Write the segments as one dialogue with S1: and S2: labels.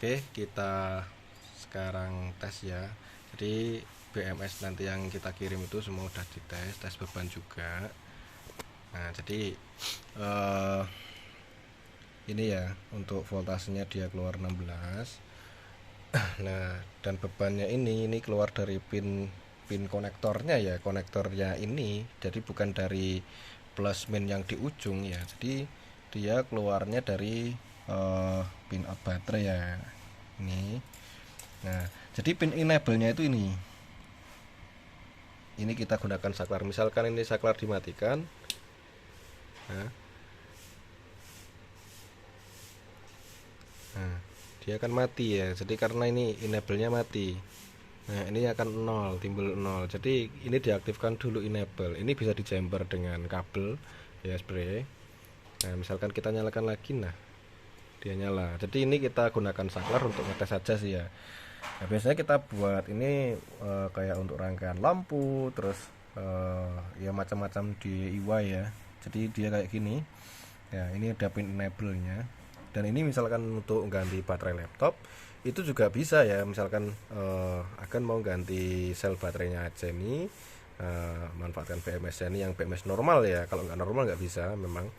S1: Oke, kita sekarang tes ya. Jadi BMS nanti yang kita kirim itu semua udah dites, tes beban juga. Nah, jadi eh, ini ya untuk voltasenya dia keluar 16. Nah, dan bebannya ini keluar dari pin konektornya ya, konektornya ini. Jadi bukan dari plus min yang di ujung ya. Jadi dia keluarnya dari pin out baterai ya. Ini. Nah, jadi pin enable-nya itu ini. Ini kita gunakan saklar. Misalkan ini saklar dimatikan. Nah, dia akan mati ya. Jadi karena ini enable-nya mati. Nah, ini akan 0, timbul 0. Jadi ini diaktifkan dulu enable. Ini bisa dijamper dengan kabel ya spray. Nah, misalkan kita nyalakan lagi, nah dia nyala. Jadi ini kita gunakan saklar untuk ngetes saja sih ya. Nah, biasanya kita buat ini kayak untuk rangkaian lampu, terus ya macam-macam di DIY ya. Jadi dia kayak gini. Ya, ini ada pin enable-nya. Dan ini misalkan untuk ganti baterai laptop itu juga bisa ya. Misalkan akan mau ganti sel baterainya aja nih, manfaatkan BMS ini yang BMS normal ya. Kalau nggak normal nggak bisa memang.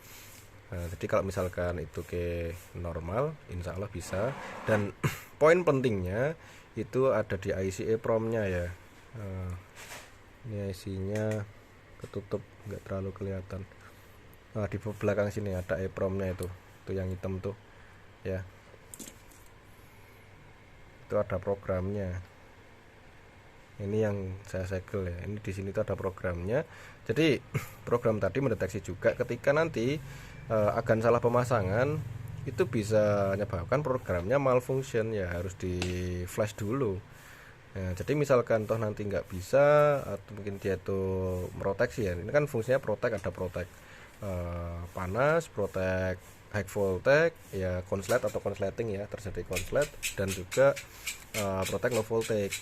S1: Jadi kalau misalkan itu ke normal, insya Allah bisa. Dan poin pentingnya itu ada di IC EEPROM-nya ya. Ini IC-nya ketutup, nggak terlalu kelihatan. Nah, di belakang sini ada EEPROM-nya itu yang hitam tuh, ya. Itu ada programnya. Ini yang saya segel ya. Ini di sini tuh ada programnya. Jadi program tadi mendeteksi juga ketika nanti akan salah pemasangan itu bisa menyebabkan programnya malfunction ya, harus di flash dulu. Nah, jadi misalkan toh nanti nggak bisa atau mungkin dia tuh proteksi ya, ini kan fungsinya protect, ada protect panas, protect high voltage ya, konslet atau konsleting ya, terjadi konslet, dan juga protect low voltage.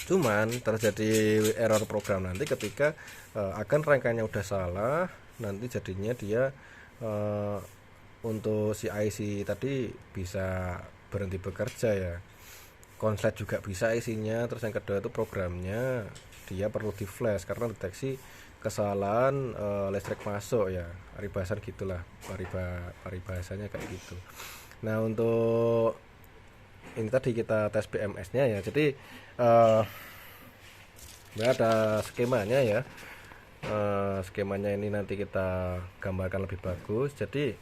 S1: Cuman terjadi error program nanti ketika akan rangkaiannya udah salah, nanti jadinya dia untuk si IC tadi bisa berhenti bekerja ya. Konslet juga bisa isinya. Terus yang kedua itu programnya dia perlu di flash karena deteksi kesalahan listrik masuk ya, paribasan gitulah, paribasanya kayak gitu. Nah, untuk ini tadi kita tes BMS nya ya. Jadi ada skemanya ya. Skemanya ini nanti kita gambarkan lebih bagus. Jadi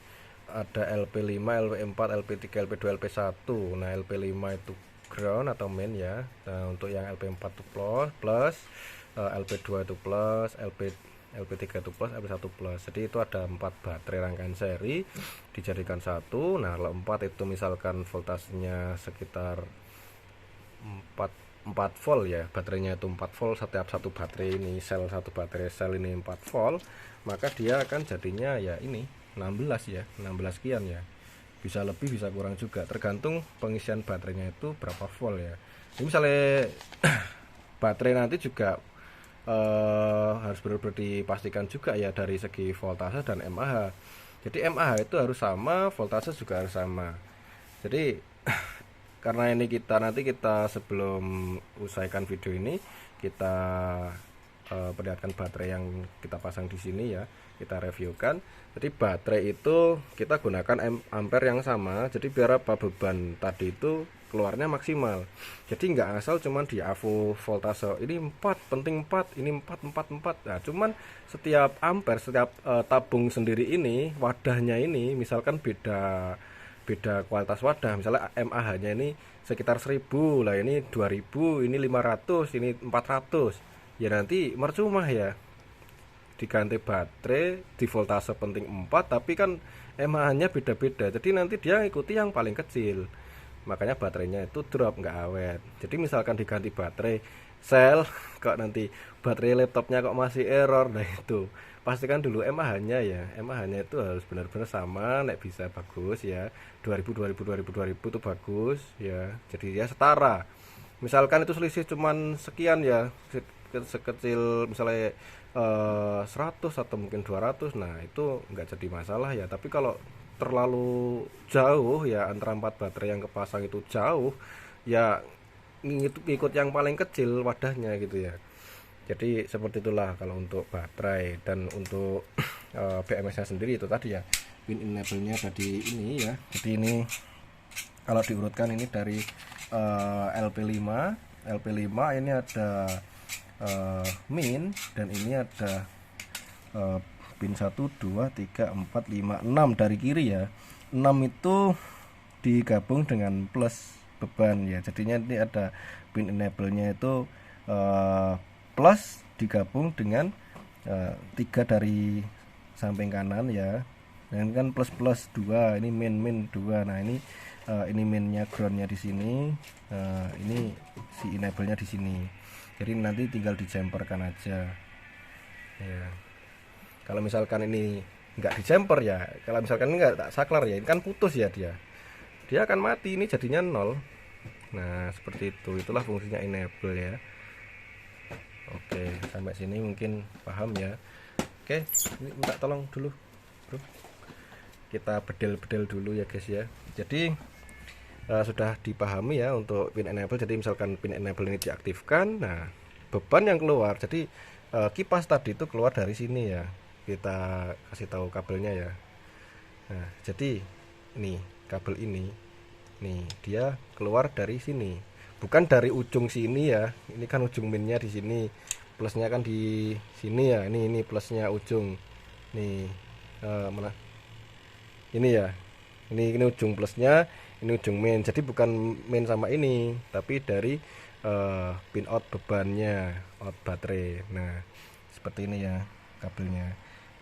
S1: ada LP5, LP4, LP3, LP2, LP1. Nah, LP5 itu ground atau main ya. Nah, untuk yang LP4 itu plus, LP2 itu plus, LP3 itu plus, LP1 plus. Jadi itu ada 4 baterai rangkaian seri dijadikan satu. Nah, kalau 4 itu misalkan voltasenya sekitar 4 volt ya, baterainya itu 4 volt, setiap satu baterai ini satu baterai sel ini 4 volt, maka dia akan jadinya ya ini 16 ya, 16 sekian ya. Bisa lebih bisa kurang juga, tergantung pengisian baterainya itu berapa volt ya. Ini misalnya baterai nanti juga harus benar-benar dipastikan juga ya dari segi voltase dan mAh. Jadi mAh itu harus sama, voltase juga harus sama. Jadi karena ini nanti kita sebelum usaikan video ini kita perlihatkan baterai yang kita pasang di sini ya, kita reviewkan. Jadi baterai itu kita gunakan ampere yang sama, jadi biar apa, beban tadi itu keluarnya maksimal. Jadi nggak asal cuman di AVO voltase ini 4 penting 4, ini 4 4 4. Nah, cuman setiap ampere, setiap tabung sendiri ini, wadahnya ini misalkan beda kualitas wadah, misalnya mAh nya ini sekitar 1000 lah, ini 2000, ini 500, ini 400 ya, nanti percuma ya diganti baterai di voltase penting 4 tapi kan mAh nya beda-beda, jadi nanti dia ikuti yang paling kecil, makanya baterainya itu drop, nggak awet. Jadi misalkan diganti baterai sel kok nanti baterai laptopnya kok masih error, nah itu pastikan dulu mAh nya ya, mAh nya itu harus benar-benar sama, nek bisa bagus ya, 2000 2000 2000 2000 itu bagus ya, jadi ya setara. Misalkan itu selisih cuman sekian ya, sekecil misalnya 100 atau mungkin 200, nah itu nggak jadi masalah ya. Tapi kalau terlalu jauh ya, antara 4 baterai yang kepasang itu jauh ya, ngikut yang paling kecil wadahnya gitu ya. Jadi seperti itulah kalau untuk baterai. Dan untuk BMS nya sendiri itu tadi ya, pin enable nya tadi ini ya. Jadi ini kalau diurutkan ini dari LP5 ini ada min, dan ini ada pin 1 2 3 4 5 6 dari kiri ya. 6 itu digabung dengan plus beban ya, jadinya ini ada pin enable nya itu plus digabung dengan 3 dari samping kanan ya. Dan kan plus plus 2, ini min 2. Nah, ini minnya, groundnya di sini, ini si enable nya di sini. Jadi nanti tinggal dijumperkan aja ya. Kalau misalkan ini nggak dijumper ya, kalau misalkan ini nggak tak saklar ya, ini kan putus ya, dia akan mati, ini jadinya 0. Nah seperti itu, itulah fungsinya enable ya. Oke, sampai sini mungkin paham ya. Oke, ini minta tolong dulu bro, kita bedel-bedel dulu ya guys ya. Jadi sudah dipahami ya untuk pin enable. Jadi misalkan pin enable ini diaktifkan, nah beban yang keluar, jadi kipas tadi itu keluar dari sini ya. Kita kasih tahu kabelnya ya. Nah jadi ini kabel ini nih, dia keluar dari sini, bukan dari ujung sini ya. Ini kan ujung minnya di sini, plusnya kan di sini ya. Ini plusnya ujung nih, mana ini ya, ini ujung plusnya, ini ujung min. Jadi bukan min sama ini, tapi dari pin out bebannya, out baterai. Nah seperti ini ya kabelnya.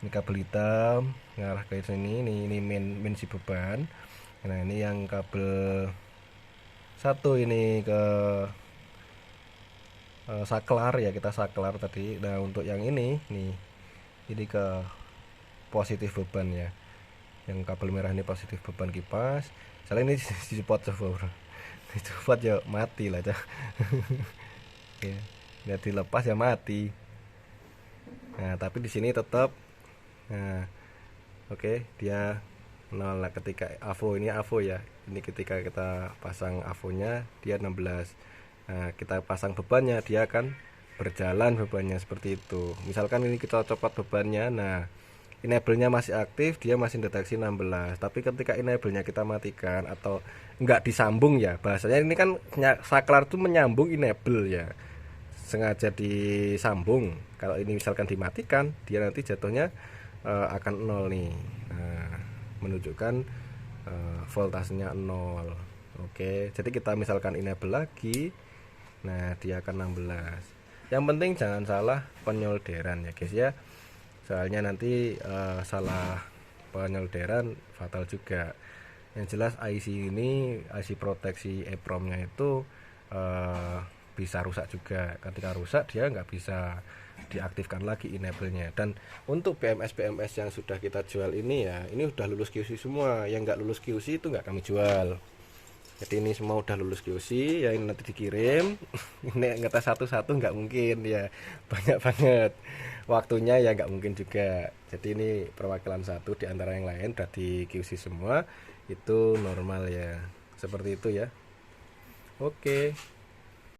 S1: Ini kabel hitam ngarah ke sini, ini min si beban. Nah ini yang kabel satu ini ke saklar ya, kita saklar tadi. Nah untuk yang ini nih, ini ke positif beban ya, yang kabel merah ini positif beban kipas. Soalnya ini dicopot coba bro, dicopot ya mati lah cah. Ya, nggak dilepas ya mati. Nah tapi di sini tetap. Nah oke, dia 0. Nah, ketika AVO, ini AVO ya, ini ketika kita pasang AVO nya dia 16. Nah kita pasang bebannya, dia akan berjalan bebannya seperti itu. Misalkan ini kita copot bebannya, nah enable nya masih aktif, dia masih deteksi 16. Tapi ketika enable nya kita matikan atau enggak disambung ya, bahasanya ini kan saklar itu menyambung enable ya, sengaja disambung. Kalau ini misalkan dimatikan, dia nanti jatuhnya akan 0 nih. Nah, menunjukkan voltasenya 0. Oke, jadi kita misalkan enable lagi, nah dia akan 16. Yang penting jangan salah penyolderan ya guys ya, soalnya nanti salah penyolderan fatal juga. Yang jelas IC ini, IC proteksi EEPROM nya itu bisa rusak juga. Ketika rusak dia nggak bisa diaktifkan lagi enable-nya. Dan untuk BMS yang sudah kita jual ini ya, ini udah lulus QC semua. Yang nggak lulus QC itu nggak kami jual. Jadi ini semua udah lulus QC ya, ini nanti dikirim. Ini ngetes satu-satu nggak mungkin ya, banyak banget waktunya ya, nggak mungkin juga. Jadi ini perwakilan satu di antara yang lain udah di QC semua, itu normal ya, seperti itu ya. Oke.